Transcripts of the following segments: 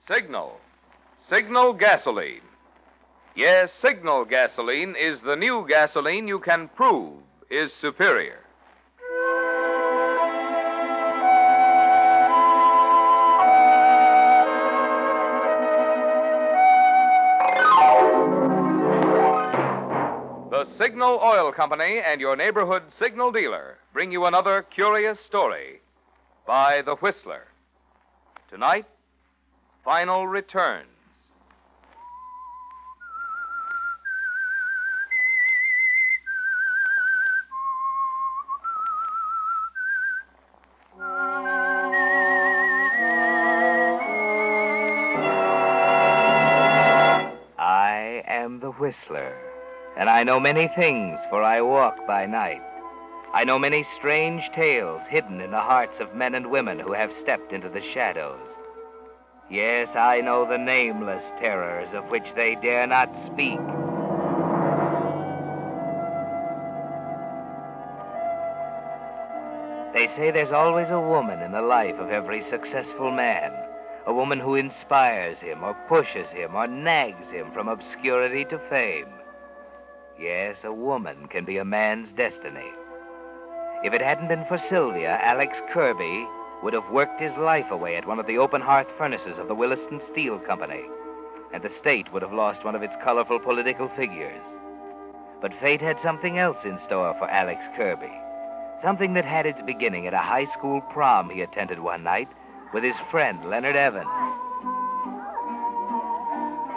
Signal. Signal gasoline. Yes, Signal gasoline is the new gasoline you can prove is superior. The Signal Oil Company and your neighborhood signal dealer bring you another curious story by The Whistler. Tonight, Final Returns. I am the Whistler, and I know many things, for I walk by night. I know many strange tales hidden in the hearts of men and women who have stepped into the shadows. Yes, I know the nameless terrors of which they dare not speak. They say there's always a woman in the life of every successful man, a woman who inspires him or pushes him or nags him from obscurity to fame. Yes, a woman can be a man's destiny. If it hadn't been for Sylvia, Alex Kirby would have worked his life away at one of the open hearth furnaces of the Williston Steel Company, and the state would have lost one of its colorful political figures. But fate had something else in store for Alex Kirby, something that had its beginning at a high school prom he attended one night with his friend Leonard Evans.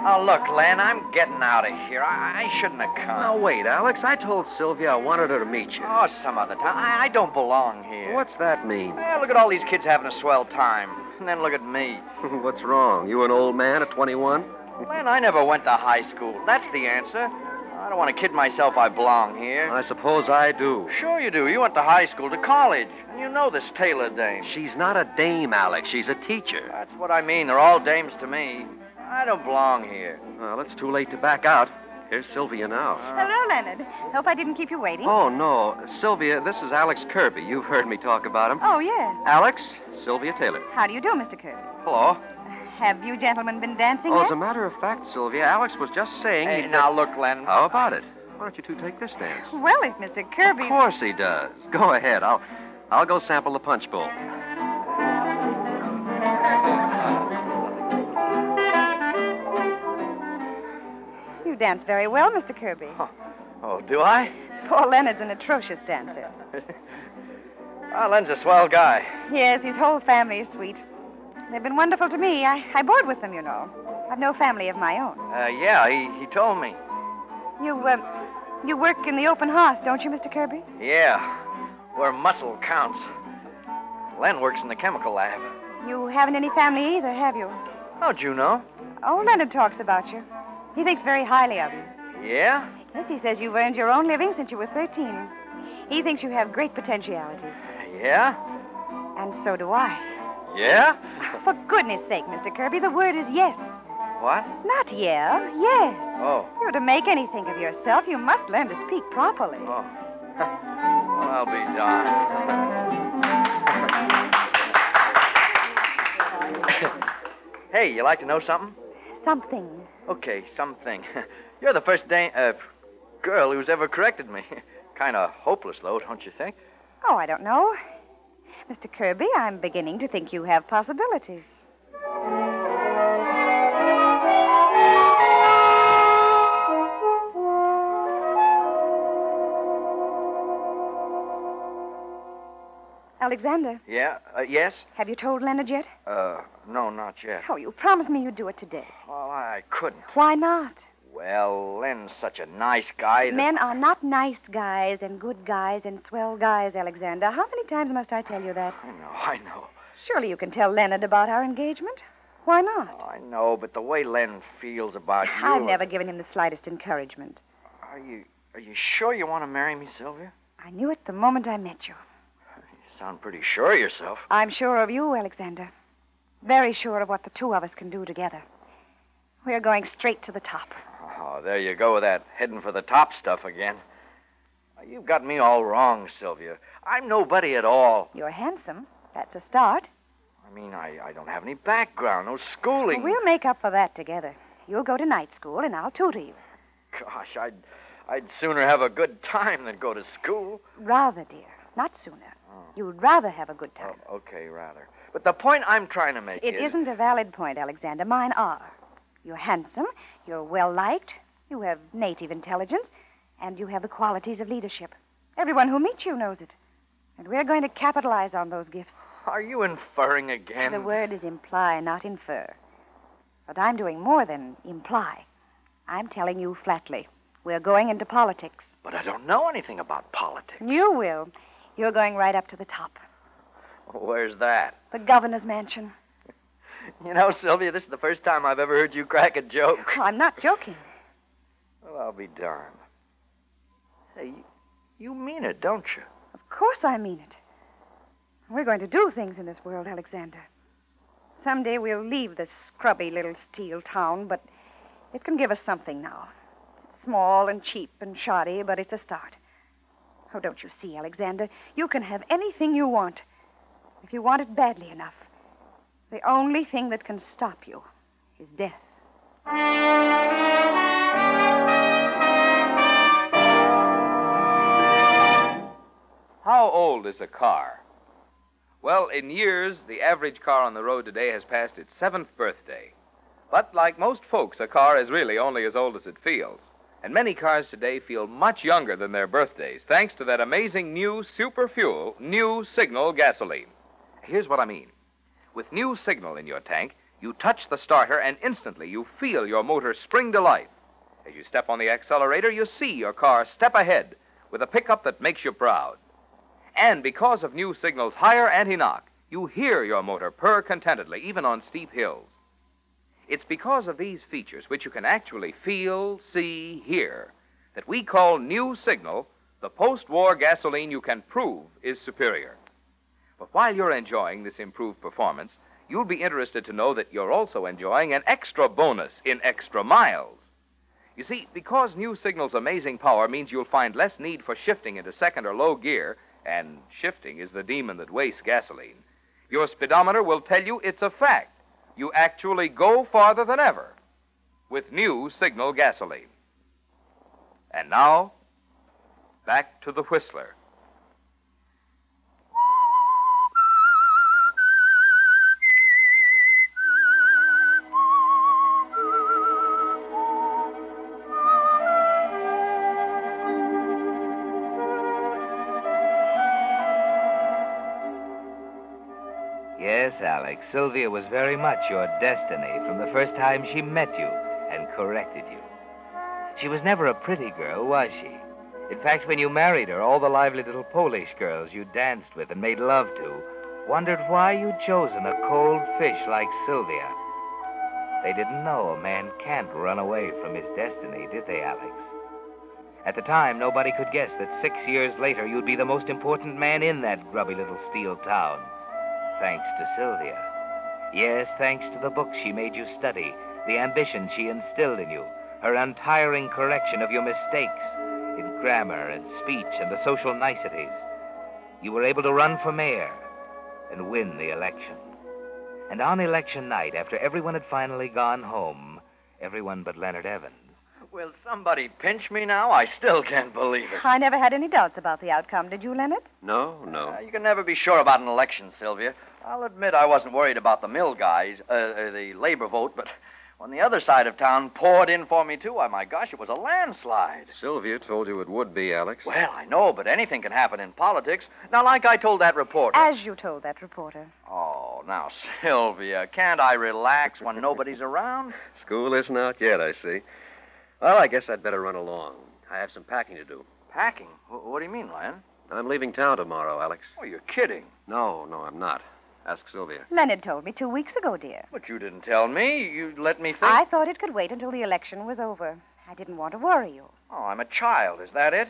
Oh, look, Len, I'm getting out of here. I shouldn't have come. Now, wait, Alex. I told Sylvia I wanted her to meet you. Oh, some other time. I don't belong here. What's that mean? Well, look at all these kids having a swell time. And then look at me. What's wrong? You an old man at 21? Len, I never went to high school. That's the answer. I don't want to kid myself I belong here. I suppose I do. Sure you do. You went to high school, to college. And you know this Taylor dame. She's not a dame, Alex. She's a teacher. That's what I mean. They're all dames to me. I don't belong here. Well, it's too late to back out. Here's Sylvia now. Hello, Leonard. Hope I didn't keep you waiting. Oh, no. Sylvia, this is Alex Kirby. You've heard me talk about him. Oh, yes. Alex, Sylvia Taylor. How do you do, Mr. Kirby? Hello. Have you gentlemen been dancing Oh, yet? as a matter of fact, Sylvia, Alex was just saying... Hey, now look, Len. How about it? Why don't you two take this dance? Well, if Mr. Kirby... Of course he does. Go ahead. I'll go sample the punch bowl. You dance very well, Mr. Kirby. Oh, do I? Poor Leonard's an atrocious dancer. Well, Len's a swell guy. Yes, his whole family is sweet. They've been wonderful to me. I board with them, you know. I've no family of my own. Yeah, he told me. You work in the open hearth, don't you, Mr. Kirby? Yeah, where muscle counts. Len works in the chemical lab. You haven't any family either, have you? How'd you know? Oh, Leonard talks about you. He thinks very highly of you. Yeah? Yes, he says you've earned your own living since you were 13. He thinks you have great potentiality. Yeah? And so do I. Yeah? For goodness sake, Mr. Kirby, the word is yes. What? Not yeah, yes. Oh. You're to make anything of yourself, you must learn to speak properly. Oh. Well, I'll be darned. Hey, you like to know something? Something. Okay, something. You're the first girl who's ever corrected me. Kind of hopeless, though, don't you think? Oh, I don't know. Mr. Kirby, I'm beginning to think you have possibilities. Alexander. Yeah? Yes? Have you told Leonard yet? No, not yet. Oh, you promised me you'd do it today. Well, I couldn't. Why not? Well, Len's such a nice guy that... Men are not nice guys and good guys and swell guys, Alexander. How many times must I tell you that? I know. Surely you can tell Leonard about our engagement. Why not? Oh, I know, but the way Len feels about you... I've never given him the slightest encouragement. Are you sure you want to marry me, Sylvia? I knew it the moment I met you. You sound pretty sure of yourself. I'm sure of you, Alexander. Very sure of what the two of us can do together. We're going straight to the top. Oh, there you go with that heading for the top stuff again. You've got me all wrong, Sylvia. I'm nobody at all. You're handsome. That's a start. I mean, I don't have any background, no schooling. We'll make up for that together. You'll go to night school, and I'll tutor you. Gosh, I'd sooner have a good time than go to school. Rather, dear. Not sooner. Oh. You'd rather have a good time. Oh, okay, rather. But the point I'm trying to make It isn't a valid point, Alexander. Mine are. You're handsome, you're well-liked, you have native intelligence, and you have the qualities of leadership. Everyone who meets you knows it. And we're going to capitalize on those gifts. Are you inferring again? The word is imply, not infer. But I'm doing more than imply. I'm telling you flatly. We're going into politics. But I don't know anything about politics. You will. You're going right up to the top. Where's that? The governor's mansion. You know, Sylvia, this is the first time I've ever heard you crack a joke. I'm not joking. Well, I'll be darned. Say, you mean it, don't you? Of course I mean it. We're going to do things in this world, Alexander. Someday we'll leave this scrubby little steel town, but it can give us something now. It's small and cheap and shoddy, but it's a start. Oh, don't you see, Alexander? You can have anything you want, if you want it badly enough. The only thing that can stop you is death. How old is a car? Well, in years, the average car on the road today has passed its 7th birthday. But like most folks, a car is really only as old as it feels. And many cars today feel much younger than their birthdays, thanks to that amazing new super fuel, New Signal gasoline. Here's what I mean. With New Signal in your tank, you touch the starter and instantly you feel your motor spring to life. As you step on the accelerator, you see your car step ahead with a pickup that makes you proud. And because of New Signal's higher anti-knock, you hear your motor purr contentedly, even on steep hills. It's because of these features, which you can actually feel, see, hear, that we call New Signal the post-war gasoline you can prove is superior. But while you're enjoying this improved performance, you'll be interested to know that you're also enjoying an extra bonus in extra miles. You see, because New Signal's amazing power means you'll find less need for shifting into second or low gear, and shifting is the demon that wastes gasoline, your speedometer will tell you it's a fact. You actually go farther than ever with New Signal gasoline. And now, back to the Whistler. Yes, Alex, Sylvia was very much your destiny from the first time she met you and corrected you. She was never a pretty girl, was she? In fact, when you married her, all the lively little Polish girls you danced with and made love to wondered why you'd chosen a cold fish like Sylvia. They didn't know a man can't run away from his destiny, did they, Alex? At the time, nobody could guess that 6 years later you'd be the most important man in that grubby little steel town. Thanks to Sylvia. Yes, thanks to the books she made you study, the ambition she instilled in you, her untiring correction of your mistakes in grammar and speech and the social niceties. You were able to run for mayor and win the election. And on election night, after everyone had finally gone home, everyone but Leonard Evans. Will somebody pinch me now? I still can't believe it. I never had any doubts about the outcome, did you, Leonard? No. You can never be sure about an election, Sylvia. I'll admit I wasn't worried about the mill guys, the labor vote, but when the other side of town poured in for me, too, why, my gosh, it was a landslide. Sylvia told you it would be, Alex. Well, I know, but anything can happen in politics. Now, like I told that reporter. As you told that reporter. Oh, now, Sylvia, can't I relax when nobody's around? School isn't out yet, I see. Well, I guess I'd better run along. I have some packing to do. Packing? What do you mean, Len? I'm leaving town tomorrow, Alex. Oh, you're kidding. No, I'm not. Ask Sylvia. Leonard told me 2 weeks ago, dear. But you didn't tell me. You let me think. I thought it could wait until the election was over. I didn't want to worry you. Oh, I'm a child. Is that it?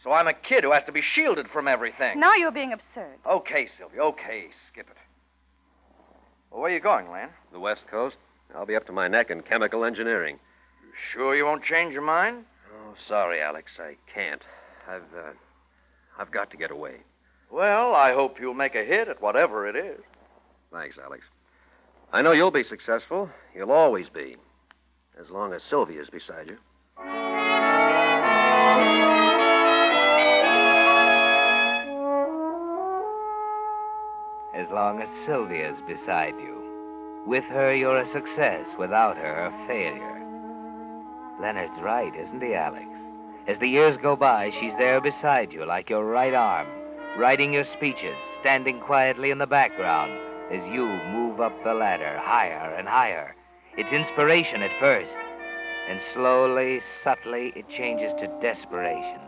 So I'm a kid who has to be shielded from everything. Now you're being absurd. Okay, Sylvia. Okay, skip it. Well, where are you going, Len? The West Coast. I'll be up to my neck in chemical engineering. You sure you won't change your mind? Oh, sorry, Alex. I can't. I've got to get away. Well, I hope you'll make a hit at whatever it is. Thanks, Alex. I know you'll be successful. You'll always be. As long as Sylvia's beside you. As long as Sylvia's beside you. With her, you're a success. Without her, a failure. Leonard's right, isn't he, Alex? As the years go by, she's there beside you, like your right arm, writing your speeches, standing quietly in the background as you move up the ladder, higher and higher. It's inspiration at first, and slowly, subtly, it changes to desperation.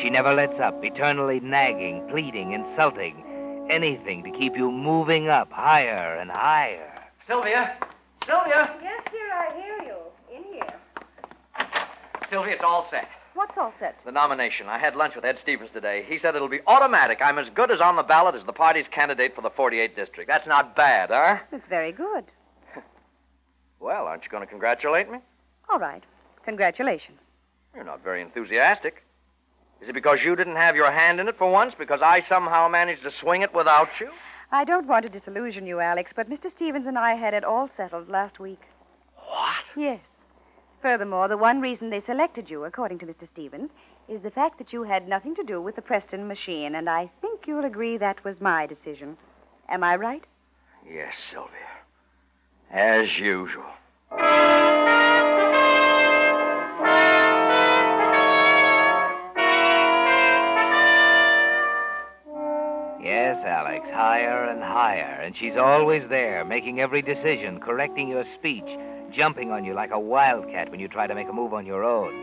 She never lets up, eternally nagging, pleading, insulting, anything to keep you moving up higher and higher. Sylvia! Sylvia! Yes, dear, I hear you. In here. Sylvia, it's all set. What's all set? The nomination. I had lunch with Ed Stevens today. He said it'll be automatic. I'm as good as on the ballot as the party's candidate for the 48th district. That's not bad, huh? It's very good. Well, aren't you going to congratulate me? All right. Congratulations. You're not very enthusiastic. Is it because you didn't have your hand in it for once? Because I somehow managed to swing it without you? I don't want to disillusion you, Alex, but Mr. Stevens and I had it all settled last week. What? Yes. Furthermore, the one reason they selected you, according to Mr. Stevens, is the fact that you had nothing to do with the Preston machine, and I think you'll agree that was my decision. Am I right? Yes, Sylvia. As usual. Yes, Alex, higher and higher, and she's always there, making every decision, correcting your speech, jumping on you like a wildcat when you try to make a move on your own.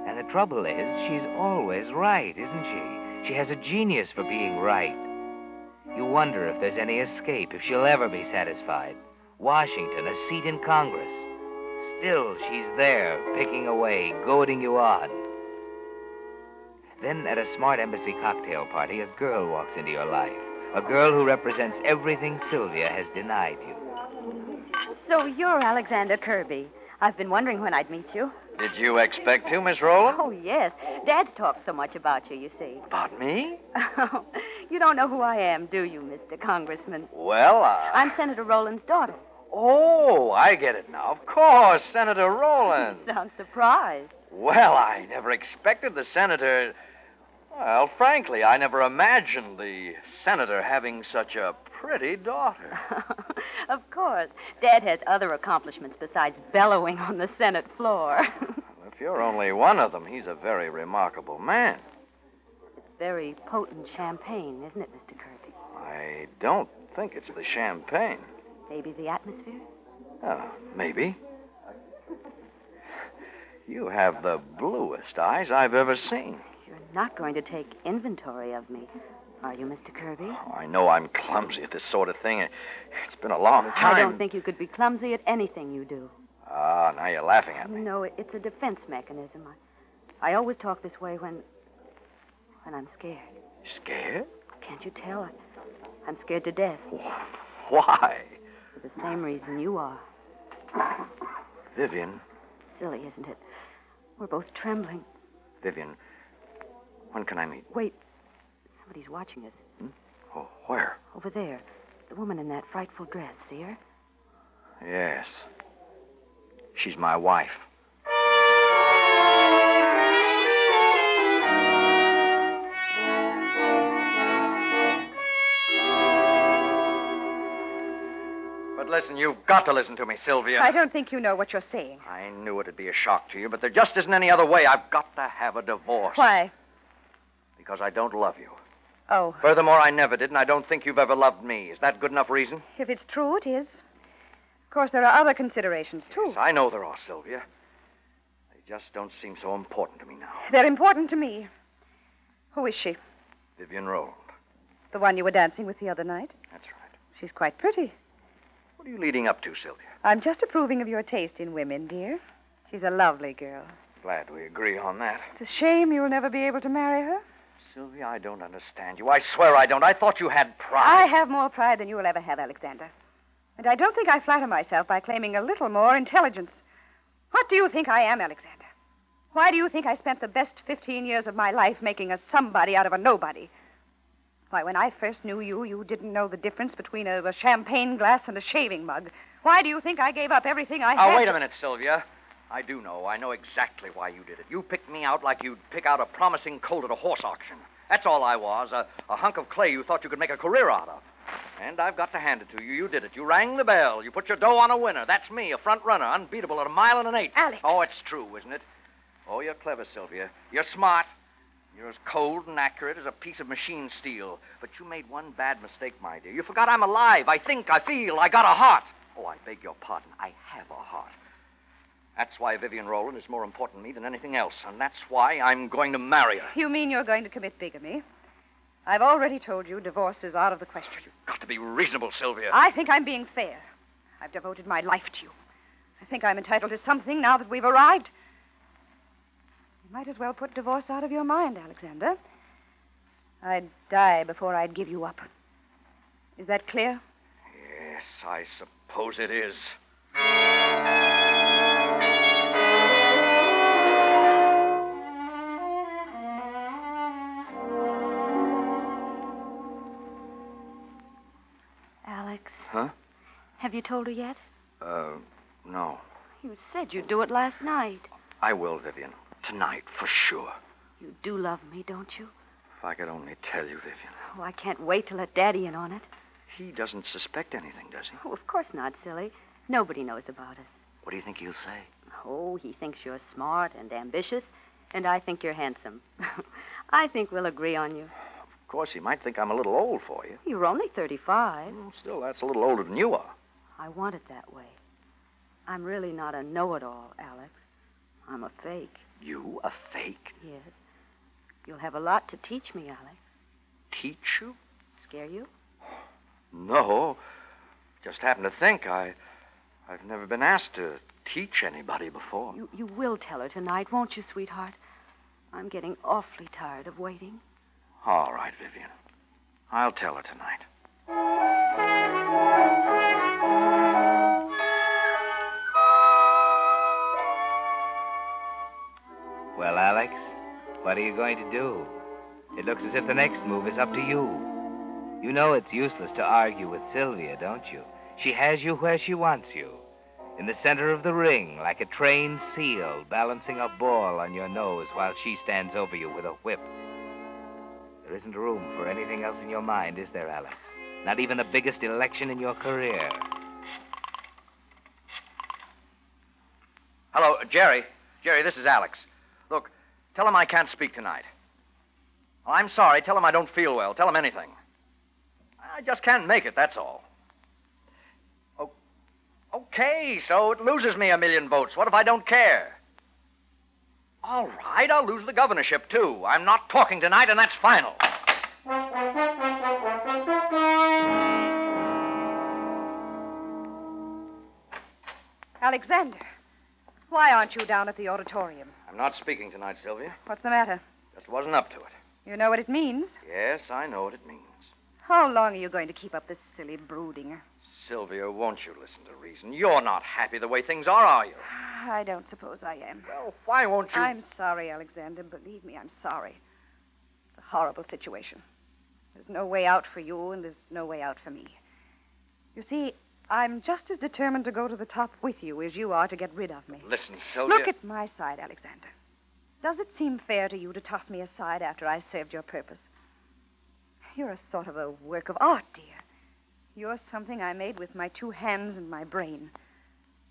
And the trouble is, she's always right, isn't she? She has a genius for being right. You wonder if there's any escape, if she'll ever be satisfied. Washington, a seat in Congress. Still, she's there, picking away, goading you on. Then, at a smart embassy cocktail party, a girl walks into your life. A girl who represents everything Sylvia has denied you. So you're Alexander Kirby. I've been wondering when I'd meet you. Did you expect to, Miss Rowland? Oh, yes. Dad's talked so much about you, you see. About me? You don't know who I am, do you, Mr. Congressman? Well, I'm Senator Rowland's daughter. Oh, I get it now. Of course, Senator Rowland. You sound surprised. Well, I never expected the senator... Well, frankly, I never imagined the senator having such a pretty daughter. Of course. Dad has other accomplishments besides bellowing on the Senate floor. If you're only one of them, he's a very remarkable man. Very potent champagne, isn't it, Mr. Kirby? I don't think it's the champagne. Maybe the atmosphere? Maybe. You have the bluest eyes I've ever seen. You're not going to take inventory of me, are you, Mr. Kirby? Oh, I know I'm clumsy at this sort of thing. It's been a long time. I don't think you could be clumsy at anything you do. Ah, now you're laughing at me. No, it's a defense mechanism. I always talk this way when I'm scared. Scared? Can't you tell? I'm scared to death. Why? For the same reason you are. Vivian. Silly, isn't it? We're both trembling. Vivian, when can I meet? Wait. Somebody's watching us. Oh, where? Over there. The woman in that frightful dress. See her? Yes. She's my wife. But listen, you've got to listen to me, Sylvia. I don't think you know what you're saying. I knew it'd be a shock to you, but there just isn't any other way. I've got to have a divorce. Why? Because I don't love you. Oh. Furthermore, I never did, and I don't think you've ever loved me. Is that good enough reason? If it's true, it is. Of course, there are other considerations, too. Yes, I know there are, Sylvia. They just don't seem so important to me now. They're important to me. Who is she? Vivian Rowland. The one you were dancing with the other night? That's right. She's quite pretty. What are you leading up to, Sylvia? I'm just approving of your taste in women, dear. She's a lovely girl. Glad we agree on that. It's a shame you'll never be able to marry her. Sylvia, I don't understand you. I swear I don't. I thought you had pride. I have more pride than you will ever have, Alexander. And I don't think I flatter myself by claiming a little more intelligence. What do you think I am, Alexander? Why do you think I spent the best 15 years of my life making a somebody out of a nobody? Why, when I first knew you, you didn't know the difference between a champagne glass and a shaving mug. Why do you think I gave up everything I had? Oh, wait a minute, Sylvia. I do know. I know exactly why you did it. You picked me out like you'd pick out a promising colt at a horse auction. That's all I was, a hunk of clay you thought you could make a career out of. And I've got to hand it to you. You did it. You rang the bell. You put your dough on a winner. That's me, a front runner, unbeatable at 1 mile and an eighth. Alex. Oh, it's true, isn't it? Oh, you're clever, Sylvia. You're smart. You're as cold and accurate as a piece of machine steel. But you made one bad mistake, my dear. You forgot I'm alive. I think, I feel, I got a heart. Oh, I beg your pardon. I have a heart. That's why Vivian Rowland is more important to me than anything else. And that's why I'm going to marry her. You mean you're going to commit bigamy? I've already told you divorce is out of the question. You've got to be reasonable, Sylvia. I think I'm being fair. I've devoted my life to you. I think I'm entitled to something now that we've arrived. You might as well put divorce out of your mind, Alexander. I'd die before I'd give you up. Is that clear? Yes, I suppose it is. Alex. Huh? Have you told her yet? No. You said you'd do it last night. I will, Vivian. Tonight, for sure. You do love me, don't you? If I could only tell you, Vivian. Oh, I can't wait to let Daddy in on it. He doesn't suspect anything, does he? Oh, of course not, silly. Nobody knows about us. What do you think he'll say? Oh, he thinks you're smart and ambitious, and I think you're handsome. I think we'll agree on you. Of course, he might think I'm a little old for you. You're only 35. Well, still, that's a little older than you are. I want it that way. I'm really not a know-it-all, Alex. I'm a fake. You, a fake? Yes. You'll have a lot to teach me, Alex. Teach you? Scare you? No. Just happened to think I've never been asked to teach anybody before. You will tell her tonight, won't you, sweetheart? I'm getting awfully tired of waiting. All right, Vivian. I'll tell her tonight. Well, Alex, what are you going to do? It looks as if the next move is up to you. You know it's useless to argue with Sylvia, don't you? She has you where she wants you. In the center of the ring, like a trained seal balancing a ball on your nose while she stands over you with a whip. There isn't room for anything else in your mind, is there, Alex? Not even the biggest election in your career. Hello, Jerry. Jerry, this is Alex. Look, tell him I can't speak tonight. Well, I'm sorry. Tell him I don't feel well. Tell him anything. I just can't make it, that's all. Okay, so it loses me 1 million votes. What if I don't care? All right, I'll lose the governorship, too. I'm not talking tonight, and that's final. Alexander, why aren't you down at the auditorium? I'm not speaking tonight, Sylvia. What's the matter? Just wasn't up to it. You know what it means? Yes, I know what it means. How long are you going to keep up this silly brooding? Sylvia, won't you listen to reason? You're not happy the way things are you? I don't suppose I am. Well, why won't you... I'm sorry, Alexander. Believe me, I'm sorry. It's a horrible situation. There's no way out for you, and there's no way out for me. You see, I'm just as determined to go to the top with you as you are to get rid of me. Listen, Sylvia... Look at my side, Alexander. Does it seem fair to you to toss me aside after I served your purpose? You're a sort of a work of art, dear. You're something I made with my 2 hands and my brain.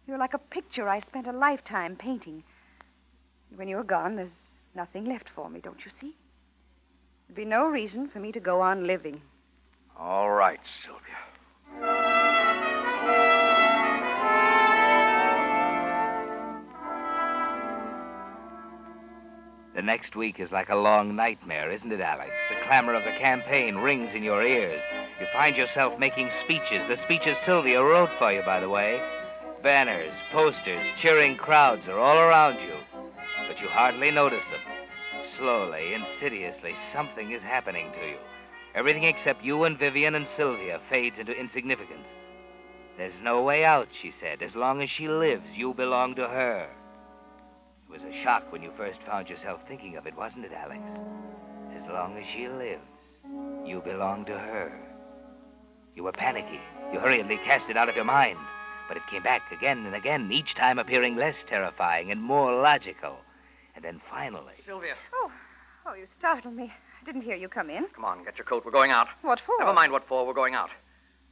You're like a picture I spent a lifetime painting. When you're gone, there's nothing left for me, don't you see? There'd be no reason for me to go on living. All right, Sylvia. The next week is like a long nightmare, isn't it, Alex? The clamor of the campaign rings in your ears. You find yourself making speeches, the speeches Sylvia wrote for you, by the way. Banners, posters, cheering crowds are all around you, but you hardly notice them. Slowly, insidiously, something is happening to you. Everything except you and Vivian and Sylvia fades into insignificance. There's no way out, she said. As long as she lives, you belong to her. It was a shock when you first found yourself thinking of it, wasn't it, Alex? As long as she lives. You belonged to her. You were panicky. You hurriedly cast it out of your mind. But it came back again and again, each time appearing less terrifying and more logical. And then finally... Sylvia. Oh, you startled me. I didn't hear you come in. Come on, get your coat. We're going out. What for? Never mind what for. We're going out.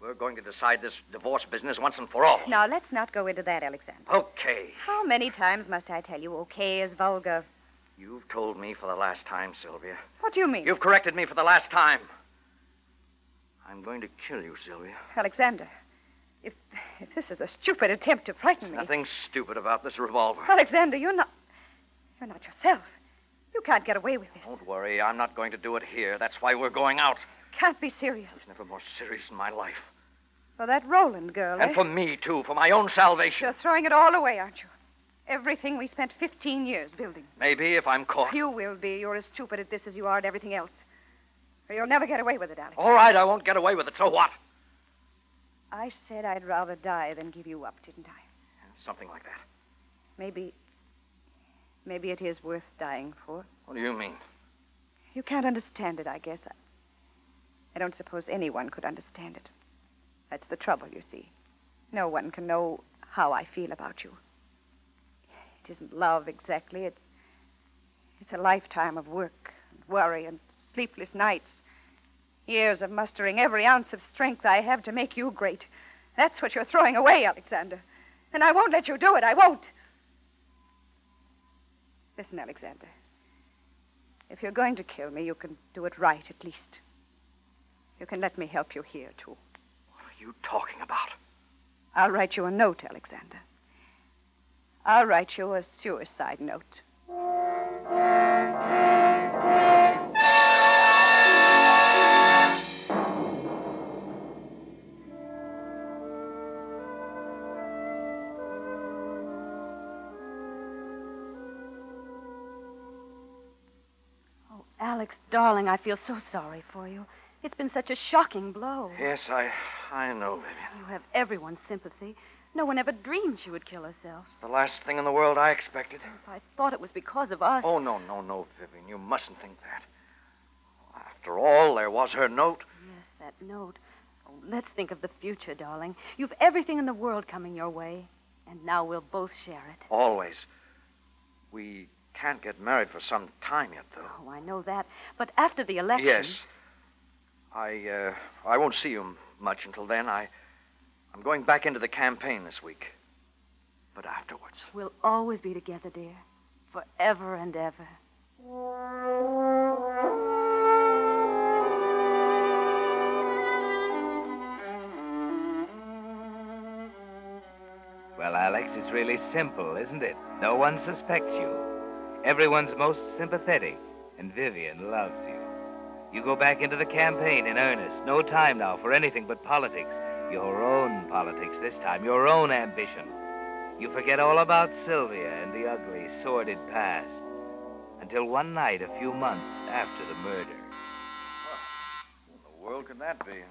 We're going to decide this divorce business once and for all. Now, let's not go into that, Alexander. Okay. How many times must I tell you okay is vulgar? You've told me for the last time, Sylvia. What do you mean? You've corrected me for the last time. I'm going to kill you, Sylvia. Alexander, if this is a stupid attempt to frighten me... Nothing stupid about this revolver. Alexander, you're not yourself. You can't get away with this. Don't worry. I'm not going to do it here. That's why we're going out. Can't be serious. I was never more serious in my life. For that Roland girl, And for me, too. For my own salvation. You're throwing it all away, aren't you? Everything we spent 15 years building. Maybe if I'm caught. You will be. You're as stupid at this as you are at everything else. Or you'll never get away with it, Alex. All right, I won't get away with it. So what? I said I'd rather die than give you up, didn't I? Something like that. Maybe it is worth dying for. What do you mean? You can't understand it, I guess. I don't suppose anyone could understand it. That's the trouble, you see. No one can know how I feel about you. It isn't love exactly. It's a lifetime of work and worry and sleepless nights. Years of mustering every ounce of strength I have to make you great. That's what you're throwing away, Alexander. And I won't let you do it. I won't. Listen, Alexander. If you're going to kill me, you can do it right, at least. You can let me help you here, too. What are you talking about? I'll write you a note, Alexander. I'll write you a suicide note. Oh, Alex, darling, I feel so sorry for you. It's been such a shocking blow. Yes, I know, Vivian. You have everyone's sympathy. No one ever dreamed she would kill herself. The last thing in the world I expected. If I thought it was because of us... Oh, no, Vivian. You mustn't think that. After all, there was her note. Yes, that note. Oh, let's think of the future, darling. You've everything in the world coming your way. And now we'll both share it. Always. We can't get married for some time yet, though. Oh, I know that. But after the election... Yes. I won't see you much until then. I'm going back into the campaign this week. But afterwards. We'll always be together, dear. Forever and ever. Well, Alex, it's really simple, isn't it? No one suspects you. Everyone's most sympathetic, and Vivian loves you. You go back into the campaign in earnest. No time now for anything but politics. Your own politics this time, your own ambition. You forget all about Sylvia and the ugly, sordid past. Until one night, a few months after the murder. What in the world could that be?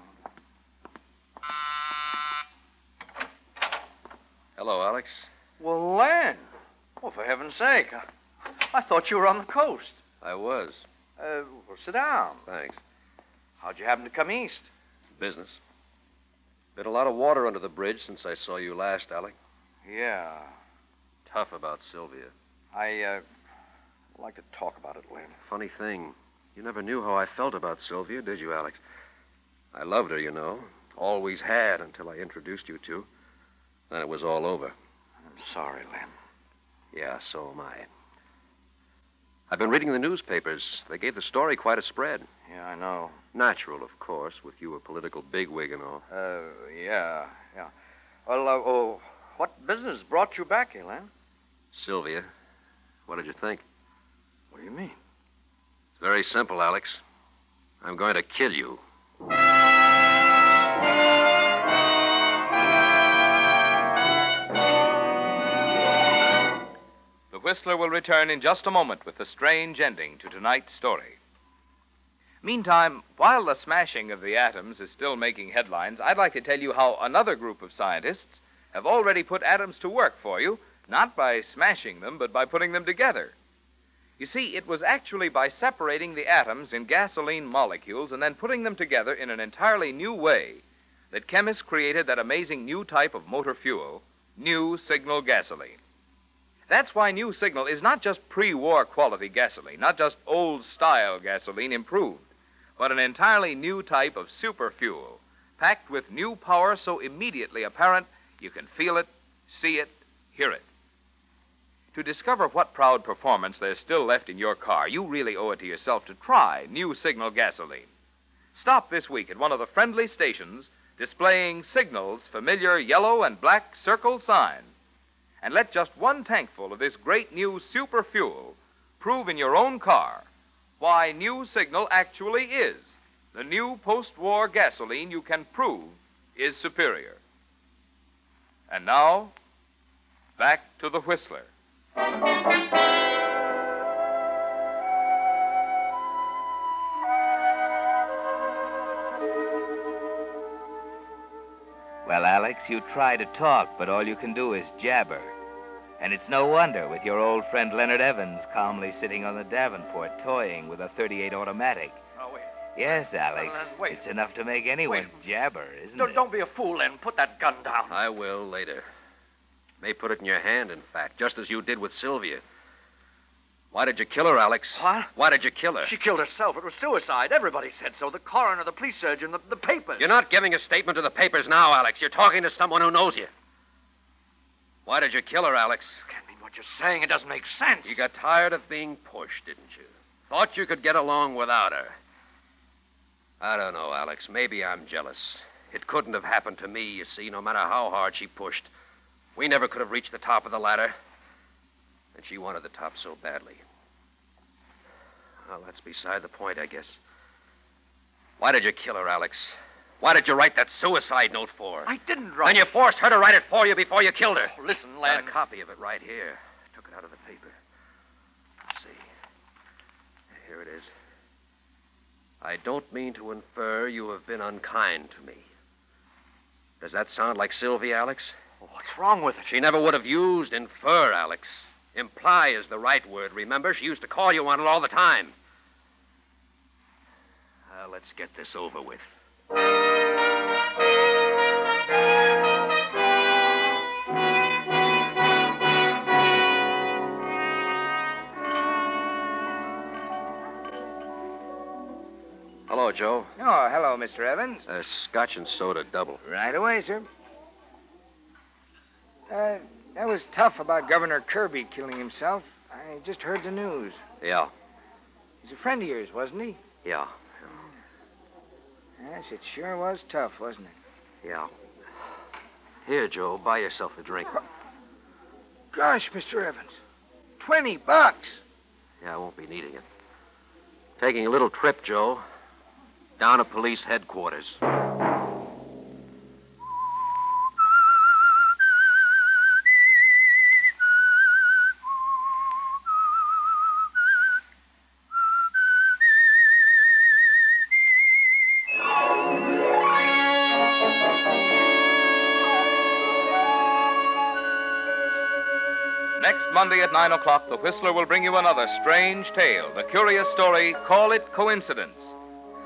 Hello, Alex. Well, Len. Well, for heaven's sake. I thought you were on the coast. I was. Well, sit down. Thanks. How'd you happen to come east? Business. Been a lot of water under the bridge since I saw you last, Alec. Yeah. Tough about Sylvia. I like to talk about it, Len. Funny thing. You never knew how I felt about Sylvia, did you, Alex? I loved her, you know. Always had until I introduced you to. Then it was all over. I'm sorry, Len. Yeah, so am I. I've been reading the newspapers. They gave the story quite a spread. Yeah, I know. Natural, of course, with you a political bigwig and all. Yeah. Well, what business brought you back here, Len? Sylvia. What did you think? What do you mean? It's very simple, Alex. I'm going to kill you. The Whistler will return in just a moment with the strange ending to tonight's story. Meantime, while the smashing of the atoms is still making headlines, I'd like to tell you how another group of scientists have already put atoms to work for you, not by smashing them, but by putting them together. You see, it was actually by separating the atoms in gasoline molecules and then putting them together in an entirely new way that chemists created that amazing new type of motor fuel, new signal gasoline. That's why new signal is not just pre-war quality gasoline, not just old-style gasoline improved, but an entirely new type of super fuel, packed with new power so immediately apparent you can feel it, see it, hear it. To discover what proud performance there's still left in your car, you really owe it to yourself to try new signal gasoline. Stop this week at one of the friendly stations displaying Signal's familiar yellow and black circle sign, and let just one tankful of this great new super fuel prove in your own car why new Signal actually is the new post-war gasoline you can prove is superior. And now, back to the Whistler. Well, Alex, you try to talk, but all you can do is jabber. And it's no wonder with your old friend Leonard Evans calmly sitting on the Davenport toying with a .38 automatic. Oh, wait. Yes, Alex. Wait. It's enough to make anyone jabber, isn't it? Don't be a fool, Len. Put that gun down. I will later. May put it in your hand, in fact, just as you did with Sylvia. Why did you kill her, Alex? What? Why did you kill her? She killed herself. It was suicide. Everybody said so. The coroner, the police surgeon, the papers. You're not giving a statement to the papers now, Alex. You're talking to someone who knows you. Why did you kill her, Alex? Can't mean what you're saying. It doesn't make sense. You got tired of being pushed, didn't you? Thought you could get along without her. I don't know, Alex. Maybe I'm jealous. It couldn't have happened to me, you see, no matter how hard she pushed. We never could have reached the top of the ladder. And she wanted the top so badly. Well, that's beside the point, I guess. Why did you kill her, Alex? Why did you write that suicide note for her? I didn't write And you forced her to write it for you before you killed her. Oh, listen, Got Len. a copy of it right here. Took it out of the paper. Let's see. Here it is. I don't mean to infer you have been unkind to me. Does that sound like Sylvia, Alex? Oh, what's wrong with it? She never would have used infer, Alex. Imply is the right word, remember? She used to call you on it all the time. Let's get this over with. Hello, Joe. Oh, hello, Mr. Evans. Scotch and soda double. Right away, sir. That was tough about Governor Kirby killing himself. I just heard the news. Yeah. He's a friend of yours, wasn't he? Yeah. Yes, it sure was tough, wasn't it? Yeah. Here, Joe, buy yourself a drink. Gosh, Mr. Evans. $20. Yeah, I won't be needing it. Taking a little trip, Joe. Down to police headquarters. Next Monday at 9 o'clock, the Whistler will bring you another strange tale, the curious story, Call It Coincidence.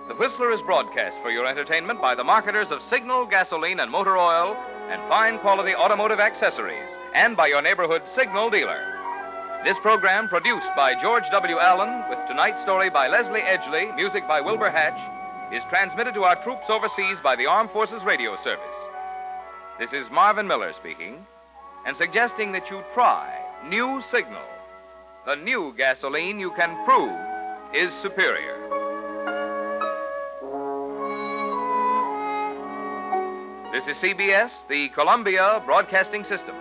The Whistler is broadcast for your entertainment by the marketers of Signal, gasoline, and motor oil, and fine quality automotive accessories, and by your neighborhood Signal dealer. This program, produced by George W. Allen, with tonight's story by Leslie Edgley, music by Wilbur Hatch, is transmitted to our troops overseas by the Armed Forces Radio Service. This is Marvin Miller speaking, and suggesting that you try New Signal, the new gasoline you can prove is superior. This is CBS, the Columbia Broadcasting System.